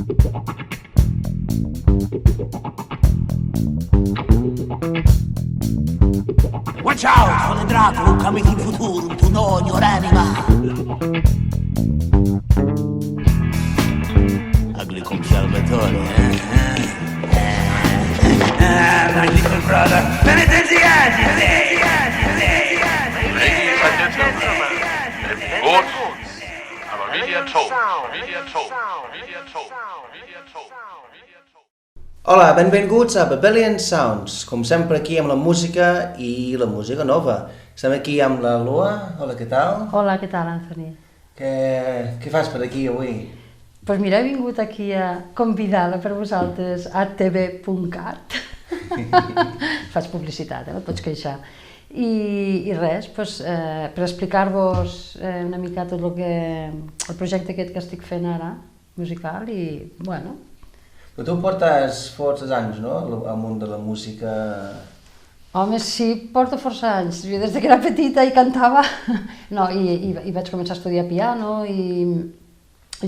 Watch out for the Dracula coming in futurum to know your animal. Ugly come Salvatore, my little brother. Penitenziati! Ladies and gentlemen, gut, aber wie ihr tot, wie ihr tot, wie ihr tot, wie ihr tot. Hola, benvinguts a Babelian Sounds, com sempre aquí amb la música i la música nova. Estem aquí amb la Lua. Hola, què tal? Hola, què tal, Anthony? Què fas per aquí avui? Doncs mira, he vingut aquí convidada per vosaltres a tv.cat. Faig publicitat, no et pots queixar. I res, doncs, per explicar-vos una mica tot el projecte aquest que estic fent ara, musical, i bueno... Però tu portes forces anys, no?, al món de la música... Home, sí, porto força anys. Jo des que era petita i cantava, no, i vaig començar a estudiar piano i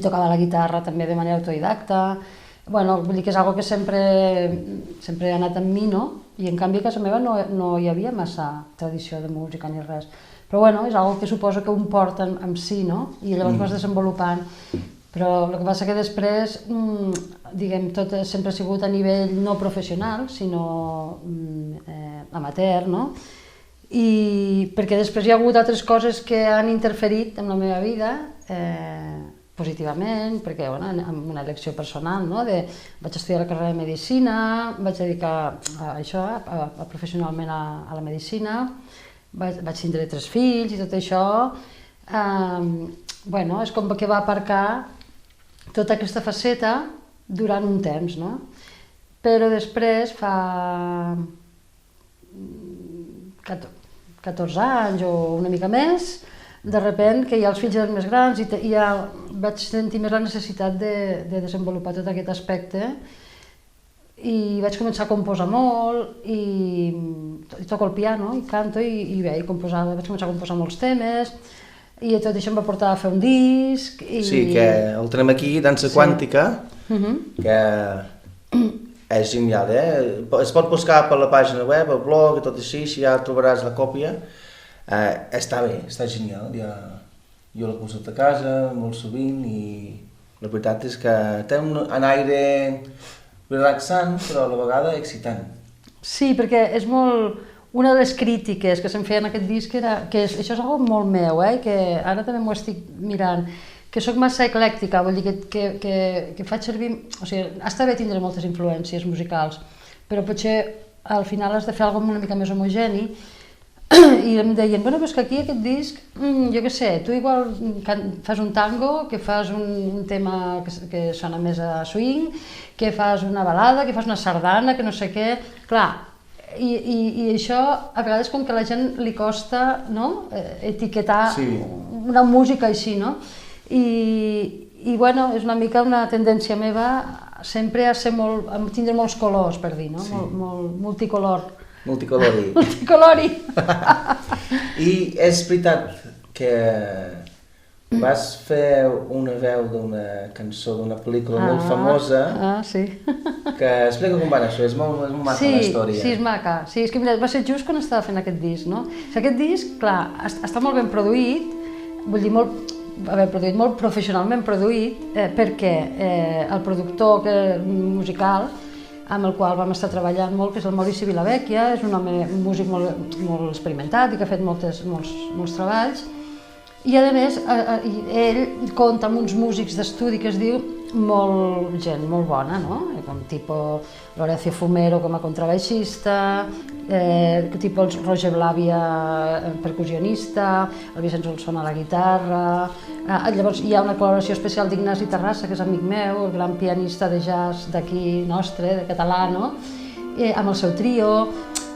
tocava la guitarra també de manera autodidacta. Bueno, vull dir que és una cosa que sempre ha anat amb mi, no? I en canvi a casa meva no hi havia massa tradició de música ni res. Però bueno, és una cosa que suposo que un porta amb si, no? I llavors vas desenvolupant. Però el que passa que després, diguem, tot sempre ha sigut a nivell no professional, sinó amateur, no? I perquè després hi ha hagut altres coses que han interferit en la meva vida, positivament, perquè, bueno, amb una elecció personal, no? Vaig estudiar la carrera de Medicina, vaig dedicar a això, professionalment a la Medicina, vaig tindre 3 fills i tot això, bueno, és com que va aparcar tota aquesta faceta durant un temps, no? Però després, fa 14 anys o una mica més, de sobte, que ja els fills eren més grans i ja vaig sentir més la necessitat de desenvolupar tot aquest aspecte i vaig començar a composar molt i toco el piano i canto i bé, vaig començar a composar molts temes i tot això em va portar a fer un disc i... Sí, que el tenim aquí, Dansa Quàntica, que és genial, es pot buscar per la pàgina web, el blog i tot així, si ja trobaràs la còpia. Està bé, està genial, jo l'he posat a casa molt sovint i la veritat és que té un aire relaxant però a la vegada excitant. Sí, perquè és molt... Una de les crítiques que se'm feia en aquest disc era que això és una cosa molt meu, que ara també m'ho estic mirant, que sóc massa eclèctica, vull dir que faig servir... O sigui, està bé tindre moltes influències musicals, però potser al final has de fer alguna cosa una mica més homogeni i em deien, bueno, però és que aquí aquest disc, jo què sé, tu igual fas un tango, que fas un tema que sona més a swing, que fas una balada, que fas una sardana, que no sé què... Clar, i això a vegades com que a la gent li costa, no?, etiquetar una música així, no? I bueno, és una mica una tendència meva sempre a tindre molts colors, per dir, no? Molt multicolor. Multicolori. Multicolori. I és veritat que vas fer una veu d'una cançó d'una pel·lícula molt famosa. Sí. Que explica com va anar això, és molt maca la història. Sí, és maca. Sí, és que mira, va ser just quan estava fent aquest disc, no? Aquest disc, clar, està molt ben produït, vull dir, molt professionalment produït, perquè el productor musical amb el qual vam estar treballant molt, que és el Maurici Vilavecchia, és un músic molt experimentat i que ha fet molts treballs. I a més, ell compta amb uns músics d'estudi que es diu gent molt bona, no? Com tipus l'Horacio Fumero com a contrabaixista, tipus el Roger Blavia percussionista, el Vicenç Olson a la guitarra. Llavors hi ha una col·laboració especial d'Ignasi Terrassa, que és amic meu, el gran pianista de jazz d'aquí nostre, de català, no? Amb el seu trio.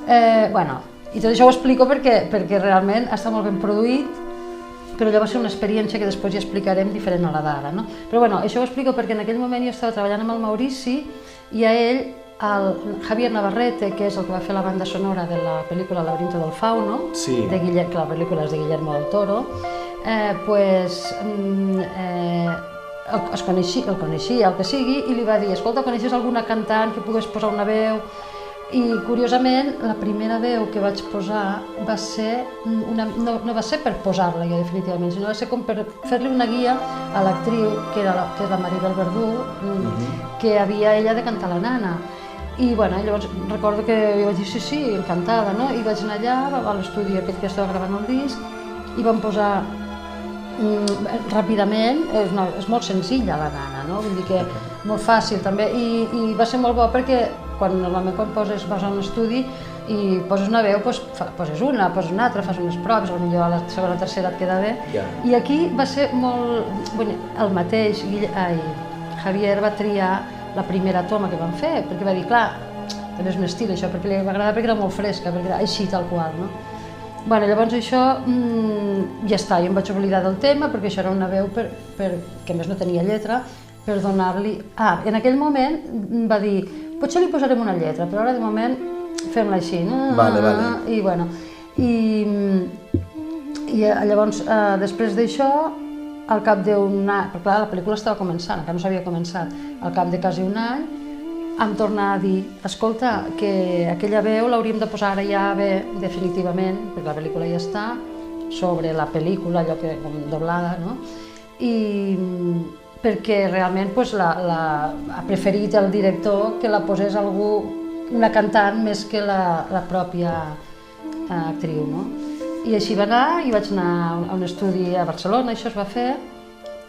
Bueno, i tot això ho explico perquè realment està molt ben produït, però allò va ser una experiència que després ja explicarem diferent a la d'ara, no? Però bueno, això ho explico perquè en aquell moment jo estava treballant amb el Maurici i a ell, el Javier Navarrete, que és el que va fer la banda sonora de la pel·lícula El laberinto del fauno, que la pel·lícula és de Guillermo del Toro, el coneixia, el que sigui, i li va dir, escolta, coneixes alguna cantant que pogués posar una veu? I curiosament, la primera veu que vaig posar va ser, no va ser per posar-la jo definitivament, sinó va ser com per fer-li una guia a l'actriu, que és la Maribel Verdú, que havia ella de cantar la nana. I bueno, llavors recordo que jo vaig dir sí, encantada, no? I vaig anar allà a l'estudi aquest que estava gravant el disc i vam posar ràpidament, és molt senzilla la nana, no? Vull dir que molt fàcil també, i va ser molt bo perquè normalment quan vas a un estudi i poses una veu, poses una altra, fas unes proves, potser a la segona o tercera et queda bé. I aquí va ser molt... el mateix, Javier va triar la primera toma que vam fer, perquè va dir, clar, també és un estil això, perquè li va agradar perquè era molt fresca, perquè era així tal qual, no? Bueno, llavors això ja està, jo em vaig oblidar del tema perquè això era una veu que a més no tenia lletra, per donar-li... en aquell moment va dir, potser li posarem una lletra, però ara de moment fem-la així. I bueno, i llavors després d'això, al cap d'un any, perquè clar, la pel·lícula estava començant, encara no s'havia començat, al cap de quasi un any, em torna a dir, escolta, que aquella veu l'hauríem de posar ara ja bé definitivament, perquè la pel·lícula ja està, sobre la pel·lícula, allò que com doblada, no? I perquè realment ha preferit el director que la posés algú, una cantant, més que la pròpia actriu, no? I així va anar, i vaig anar a un estudi a Barcelona, això es va fer,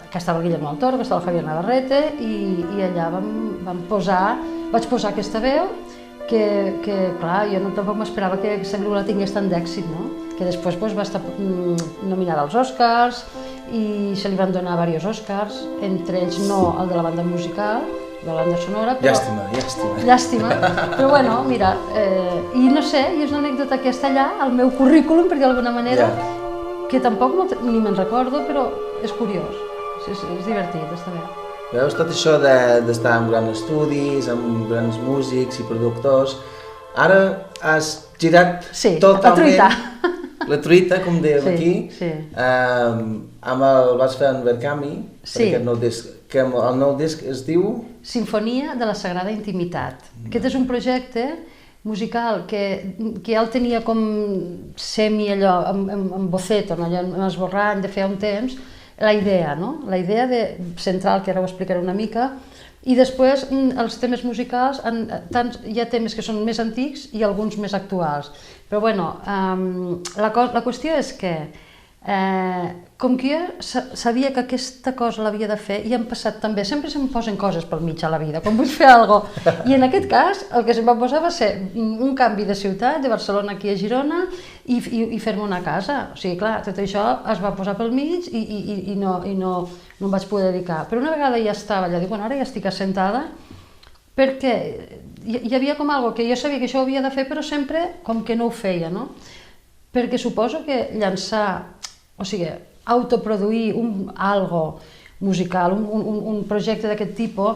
que estava el Guillermo del Toro, que estava el Javier Navarrete, i allà vaig posar aquesta veu, que clar, jo tampoc m'esperava que aquesta pel·lícula tingués tant d'èxit, no? Que després va estar nominada als Oscars, i se li van donar diversos Oscars, entre ells no el de la banda musical, de la banda sonora, però... Llàstima, però bueno, mira, i no sé, i és una anècdota que està allà, al meu currículum, per dir d'alguna manera, que tampoc ni me'n recordo, però és curiós, és divertit, està bé. Veus, tot això d'estar en grans estudis, amb grans músics i productors, ara has girat totalment la truita, com dèiem aquí, vas fer en Verkami, per aquest nou disc, que el nou disc es diu... Sinfonia de la Sagrada Intimitat. Aquest és un projecte musical que ja el tenia com semi allò, en boceto, en esborrany de feia un temps, la idea central, que ara ho explicaré una mica, i després els temes musicals, hi ha temes que són més antics i alguns més actuals. Però bueno, la qüestió és que, com que jo sabia que aquesta cosa l'havia de fer, i han passat també, sempre se'm posen coses pel mig a la vida, quan vull fer alguna cosa, i en aquest cas el que se'm va posar va ser un canvi de ciutat, de Barcelona aquí a Girona, i fer-me una casa. O sigui, clar, tot això es va posar pel mig i no em vaig poder dedicar. Però una vegada ja estava allà, dic, bueno, ara ja estic assentada, perquè hi havia com algo que jo sabia que això ho havia de fer, però sempre com que no ho feia, no? Perquè suposo que llançar, o sigui, autoproduir algo musical, un projecte d'aquest tipus,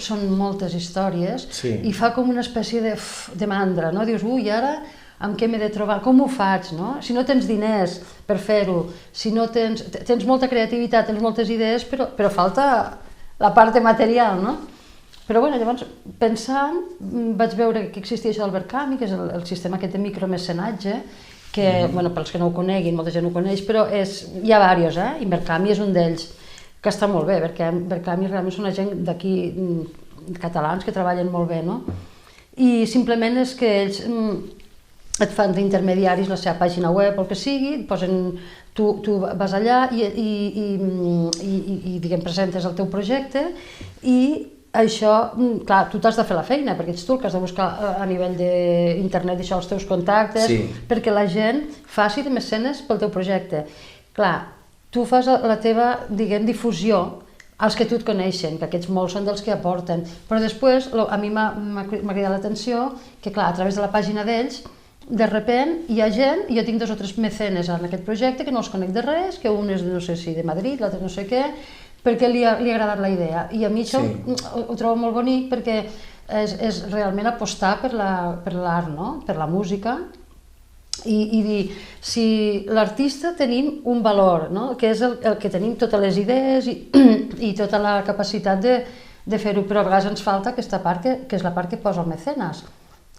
són moltes històries i fa com una espècie de mandra, no? Dius, ui, ara amb què m'he de trobar, com ho faig, no? Si no tens diners per fer-ho, si no tens molta creativitat, tens moltes idees, però falta la part material, no? Però bueno, llavors, pensant, vaig veure que existia això del Verkami, que és el sistema aquest de micromecenatge, que, bueno, pels que no ho coneguin, molta gent ho coneix, però hi ha diversos, i Verkami és un d'ells, que està molt bé, perquè Verkami realment són una gent d'aquí, catalans, que treballen molt bé, no? I simplement és que ells et fan d'intermediaris la seva pàgina web o el que sigui, tu vas allà i diguem, presentes el teu projecte i això, clar, tu t'has de fer la feina, perquè ets tu el que has de buscar a nivell d'internet això, els teus contactes, perquè la gent faci de mecenes pel teu projecte. Clar, tu fas la teva, diguem, difusió als que tu et coneixen, que aquests molts són dels que aporten, però després a mi m'ha cridat l'atenció que, clar, a través de la pàgina d'ells, de repent hi ha gent, i jo tinc 2 o 3 mecenes en aquest projecte que no els conec de res, que un és no sé si de Madrid, l'altre no sé què, perquè li ha agradat la idea. I a mi això ho trobo molt bonic perquè és realment apostar per l'art, no? Per la música, i dir, si l'artista tenim un valor, no? Que és el que tenim totes les idees i tota la capacitat de fer-ho, però a vegades ens falta aquesta part que és la part que posa el mecenes,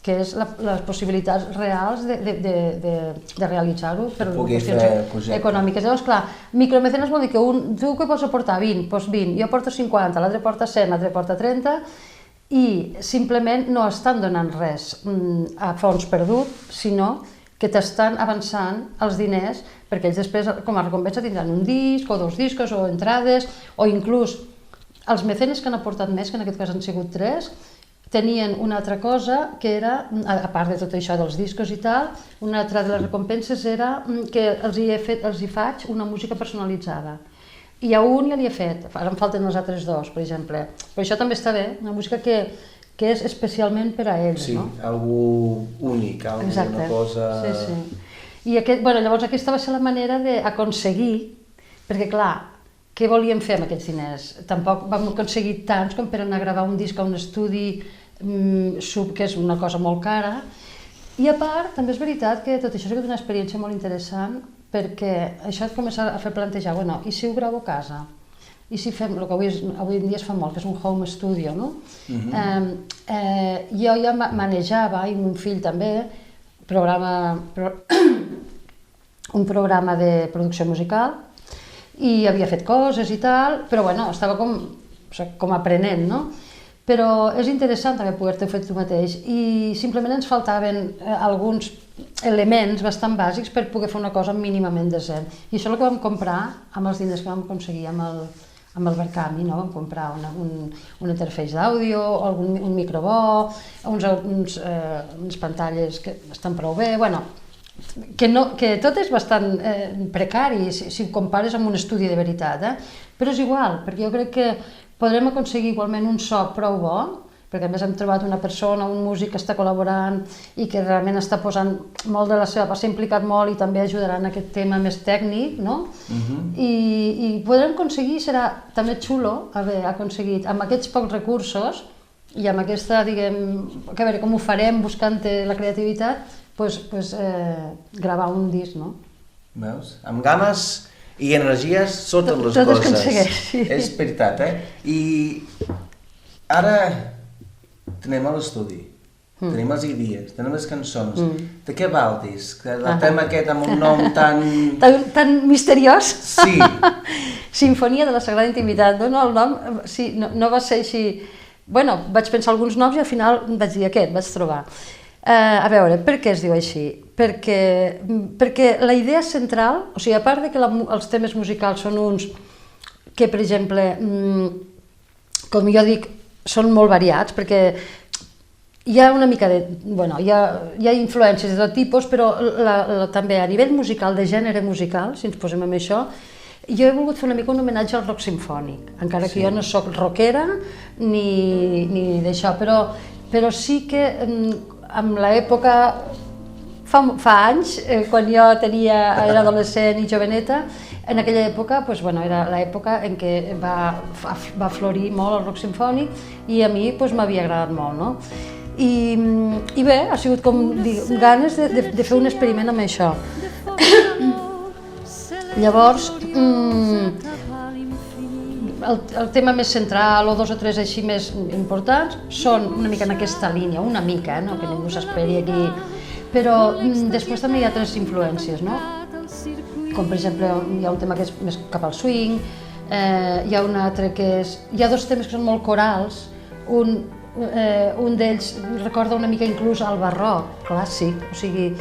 que és les possibilitats reals de realitzar-ho per qüestions econòmiques. Llavors, clar, micromecenes vol dir que tu que pots aportar 20, doncs 20, jo porto 50, l'altre porta 100, l'altre porta 30, i simplement no estan donant res a fons perdut, sinó que t'estan avançant els diners, perquè ells després, com a recompensa, tindran un disc, o 2 discos, o entrades, o inclús els mecenes que han aportat més, que en aquest cas han sigut 3, tenien una altra cosa que era, a part de tot això dels discos i tal, una altra de les recompenses era que els hi faig una música personalitzada. I a un ja li he fet, ara em falten els altres 2, per exemple. Però això també està bé, una música que és especialment per a ells, no? Sí, algú únic, alguna cosa... Sí. I llavors aquesta va ser la manera d'aconseguir, perquè clar, què volíem fer amb aquests diners? Tampoc vam aconseguir tants com per anar a gravar un disc a un estudi que és una cosa molt cara. I a part, també és veritat que tot això ha sigut una experiència molt interessant perquè això et comença a fer plantejar, bueno, i si ho gravo a casa? I si fem el que avui en dia es fa molt, que és un home studio, no? Jo ja manejava, i mon fill també, un programa de producció musical, i havia fet coses i tal, però bueno, estava com aprenent, no? Però és interessant també poder-t'ho fer tu mateix i simplement ens faltaven alguns elements bastant bàsics per poder fer una cosa mínimament decent. I això és el que vam comprar amb els diners que vam aconseguir amb el Verkami, no? Vam comprar un interfeix d'àudio, un micro bo, unes pantalles que estan prou bé, bueno, que tot és bastant precari si ho compares amb un estudi de veritat, però és igual, perquè jo crec que podrem aconseguir igualment un so prou bo, perquè a més hem trobat una persona, un músic que està col·laborant i que realment està posant molt de la seva part, s'ha implicat molt i també ajudarà en aquest tema més tècnic, no? I podrem aconseguir, serà també xulo haver aconseguit amb aquests pocs recursos i amb aquesta, diguem, que a veure com ho farem buscant la creativitat, gravar un disc, no? Veus? Amb ganes i energies totes les coses. Tot es aconsegueix, sí. És veritat, I ara tenim a l'estudi, tenim les idees, tenim les cançons. De què va el disc? El tema aquest amb un nom tan... Tan misteriós? Sí. Sinfonia de la Sagrada Intimitat, no? El nom, sí, no va ser així... Bueno, vaig pensar alguns noms i al final vaig dir aquest, vaig trobar. A veure, per què es diu així? Perquè la idea central, o sigui, a part de que els temes musicals són uns que, per exemple, com jo dic, són molt variats, perquè hi ha una mica de... Bueno, hi ha influències de tot tipus, però també a nivell musical, de gènere musical, si ens posem amb això, jo he volgut fer una mica un homenatge al rock simfònic, encara que jo no soc rockera ni d'això, però sí que amb l'època, fa anys, quan jo era adolescent i joveneta, en aquella època era l'època en què va florir molt el rock simfònic i a mi m'havia agradat molt, no? I bé, ha sigut com ganes de fer un experiment amb això. Llavors, el tema més central o 2 o 3 així més importants són una mica en aquesta línia, una mica, no? Que ningú s'esperi aquí, però després també hi ha altres influències, no? Com per exemple hi ha un tema que és més cap al swing, hi ha un altre que és... Hi ha 2 temes que són molt corals, un d'ells recorda una mica inclús al barroc clàssic, o sigui,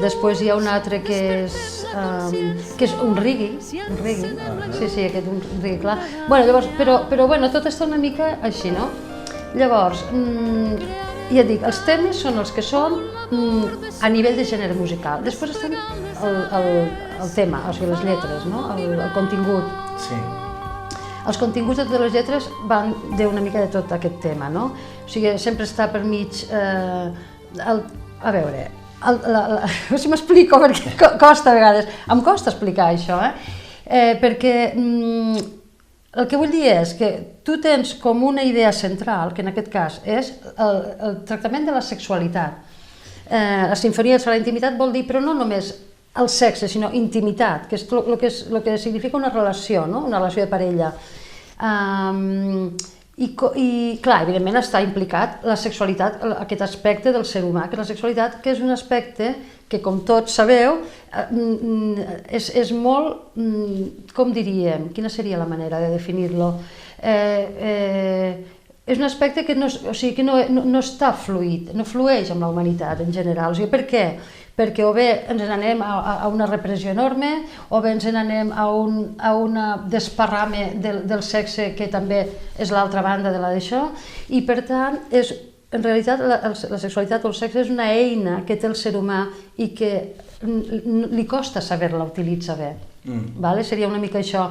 després hi ha un altre que és un reggae, sí, aquest un reggae clar. Llavors, però tot està una mica així, no? Llavors, ja et dic, els temes són els que són a nivell de gènere musical. Després estan el tema, o sigui, les lletres, no? El contingut. Sí. Els continguts de totes les lletres van d'una mica de tot aquest tema, no? O sigui, sempre està per mig... A veure... Si m'explico, perquè costa a vegades, em costa explicar això, perquè el que vull dir és que tu tens com una idea central, que en aquest cas és el tractament de la sexualitat. La sinfonia de la intimitat vol dir, però no només el sexe, sinó intimitat, que és el que significa una relació, no? Una relació de parella. I clar, evidentment està implicat la sexualitat, aquest aspecte del ser humà, que la sexualitat, que és un aspecte que, com tots sabeu, és molt, com diríem, quina seria la manera de definir-lo? És un aspecte que no està fluid, no flueix amb la humanitat en general. O sigui, per què? Perquè o bé ens n'anem a una repressió enorme, o bé ens n'anem a un desparrame del sexe, que també és l'altra banda de la d'això, i per tant, en realitat la sexualitat o el sexe és una eina que té el ser humà i que li costa saber-la utilitzar bé. Seria una mica això.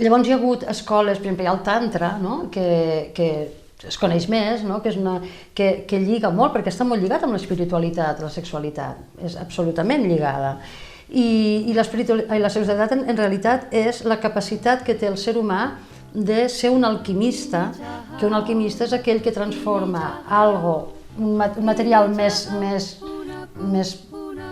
Llavors hi ha hagut escoles, per exemple, hi ha el Tantra, que es coneix més, que lliga molt, perquè està molt lligat amb l'espiritualitat, la sexualitat, és absolutament lligada. I la sexualitat en realitat és la capacitat que té el ser humà de ser un alquimista, que un alquimista és aquell que transforma un material més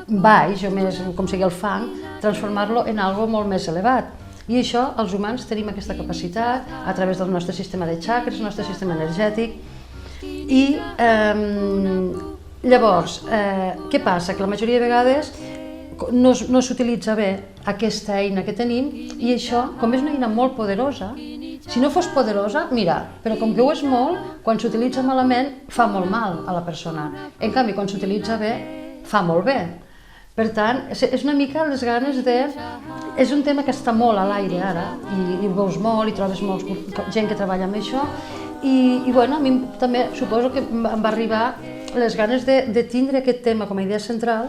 baix, o més, com sigui el fang, transformar-lo en algo molt més elevat. I això, els humans tenim aquesta capacitat a través del nostre sistema de xacres, el nostre sistema energètic. I llavors, què passa? Que la majoria de vegades no s'utilitza bé aquesta eina que tenim, i això, com és una eina molt poderosa, si no fos poderosa, mira, però com que ho és molt, quan s'utilitza malament fa molt mal a la persona. En canvi, quan s'utilitza bé, fa molt bé. Per tant, és una mica les ganes de... És un tema que està molt a l'aire ara, i ho veus molt, i trobes gent que treballa amb això, i bueno, a mi també suposo que em va arribar les ganes de tindre aquest tema com a idea central,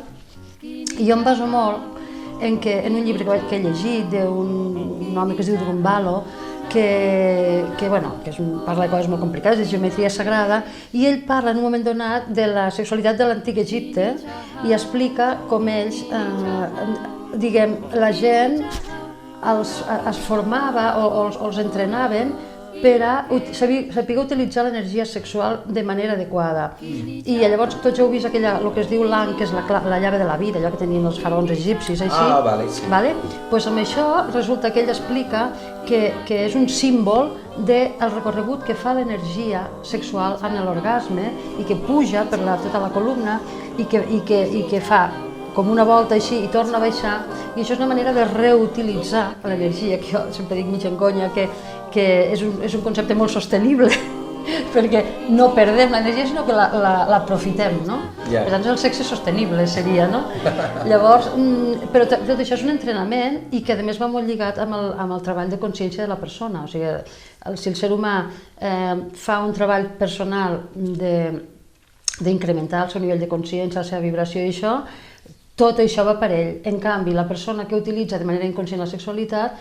i jo em baso molt en un llibre que he llegit d'un home que es diu Drumbalo, que parla de coses molt complicades, de geometria sagrada, i ell parla en un moment donat de la sexualitat de l'antic Egipte i explica com ells, la gent es formava o els entrenaven per a saber utilitzar l'energia sexual de manera adequada. I llavors tots heu vist el que es diu l'An, que és la llave de la vida, allò que tenien els faraons egipcis, així. Doncs amb això resulta que ell explica que és un símbol del recorregut que fa l'energia sexual en l'orgasme i que puja per tota la columna i que fa com una volta així i torna a baixar, i això és una manera de reutilitzar l'energia, que jo sempre dic mig en conya que és un concepte molt sostenible, perquè no perdem l'energia, sinó que l'aprofitem, no? Per tant, el sexe sostenible seria, no? Llavors, però tot això és un entrenament i que a més va molt lligat amb el treball de consciència de la persona. O sigui, si el ser humà fa un treball personal d'incrementar el seu nivell de consciència, la seva vibració i això, tot això va per ell. En canvi, la persona que utilitza de manera inconscient la sexualitat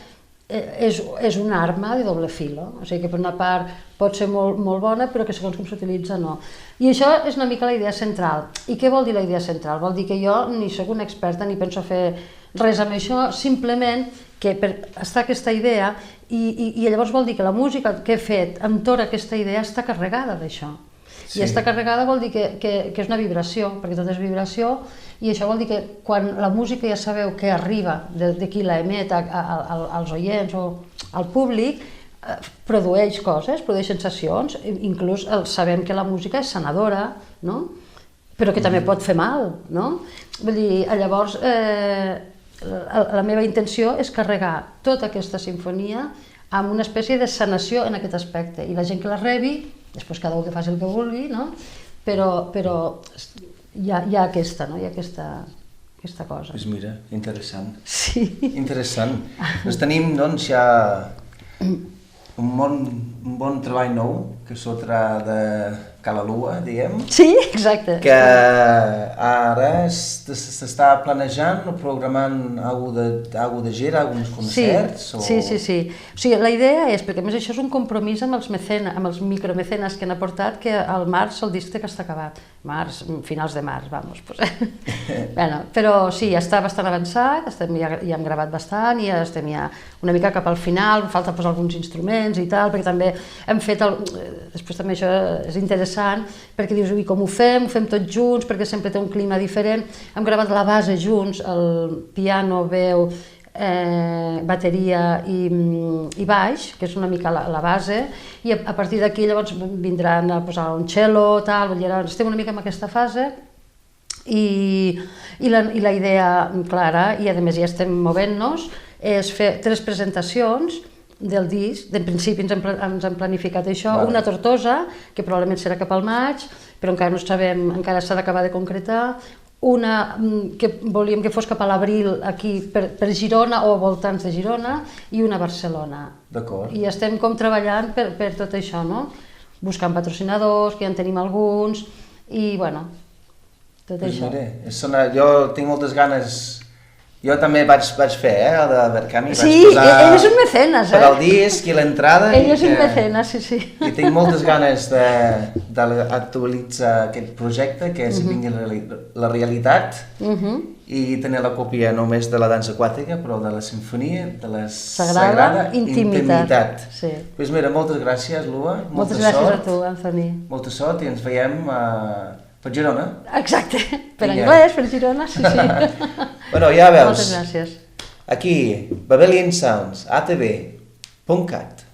és una arma de doble filo. O sigui que per una part pot ser molt bona, però que segons com s'utilitza no. I això és una mica la idea central. I què vol dir la idea central? Vol dir que jo ni soc una experta ni penso fer res amb això, simplement que està aquesta idea i llavors vol dir que la música que he fet entorn a aquesta idea està carregada d'això. I està carregada vol dir que és una vibració, perquè tot és vibració, i això vol dir que quan la música ja sabeu que arriba de qui la emet als oients o al públic, produeix coses, produeix sensacions, inclús sabem que la música és sanadora, no? Però que també pot fer mal, no? Vull dir, llavors, la meva intenció és carregar tota aquesta sinfonia amb una espècie de sanació en aquest aspecte, i la gent que la rebi, després cada un que faci el que vulgui, no? Però hi ha aquesta cosa. Doncs mira, interessant. Sí. Interessant. Doncs tenim, doncs, ja un bon treball nou, que sotra de Calalua, diguem. Sí, exacte. Que ara s'està planejant o programant alguna de gira, alguns concerts? Sí. O sigui, la idea és, perquè a més això és un compromís amb els micromecenes que han aportat, que al març el disc té que està acabat. Finals de març, vamos. Però sí, ja està bastant avançat, ja hem gravat bastant, i ja estem ja una mica cap al final, falta posar alguns instruments i tal, perquè també hem fet després també això és interessant, perquè dius, ui, com ho fem tots junts, perquè sempre té un clima diferent. Hem gravat la base junts, el piano, veu, bateria i baix, que és una mica la base, i a partir d'aquí llavors vindran a posar un cello, tal, vull dir, estem una mica en aquesta fase, i la idea clara, i a més ja estem movent-nos, és fer 3 presentacions del disc. En principi ens hem planificat això, una a Tortosa, que probablement serà cap al maig, però encara no sabem, encara s'ha d'acabar de concretar, una que volíem que fos cap a l'abril aquí per Girona o voltants de Girona, i una a Barcelona. D'acord. I estem com treballant per tot això, no? Buscant patrocinadors, que ja en tenim alguns, i bueno, tot això. Mira, jo tinc moltes ganes. Jo també vaig fer, el de Berkami. Sí, ell és un mecenes, per al disc i l'entrada. Ell és un mecenes, sí. I tinc moltes ganes d'actualitzar aquest projecte, que vingui la realitat, i tenir la còpia només de la dansa aquàtica, però de la sinfonia, de la Sagrada Intimitat. Doncs mira, moltes gràcies, Lua. Moltes gràcies a tu, Anthony. Molta sort, i ens veiem per Girona. Exacte, per anglès, per Girona, sí. Bueno, ja veus. Moltes gràcies. Aquí, Babylon Sounds, atv.cat.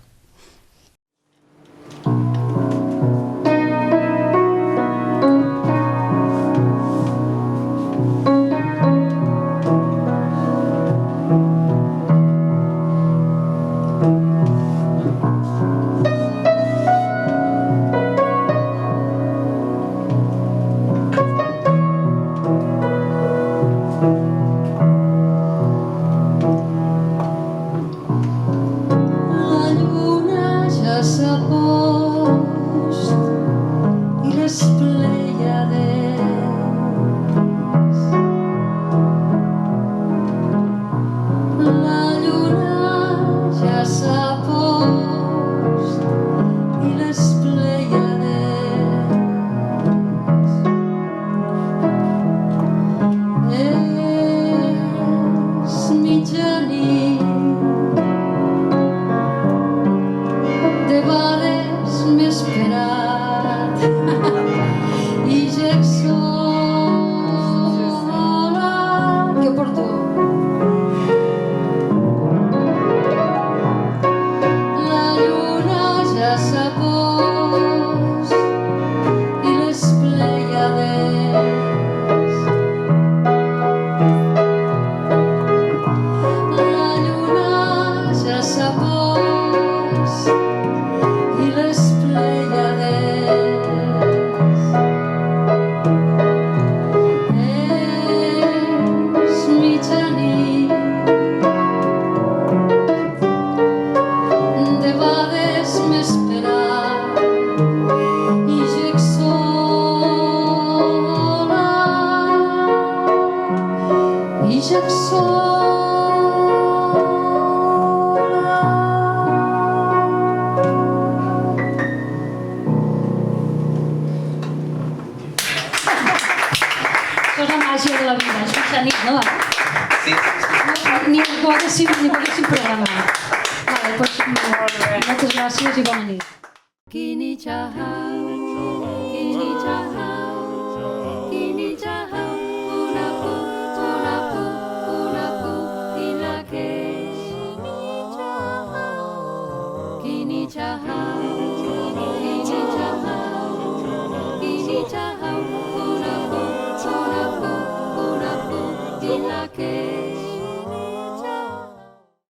Kini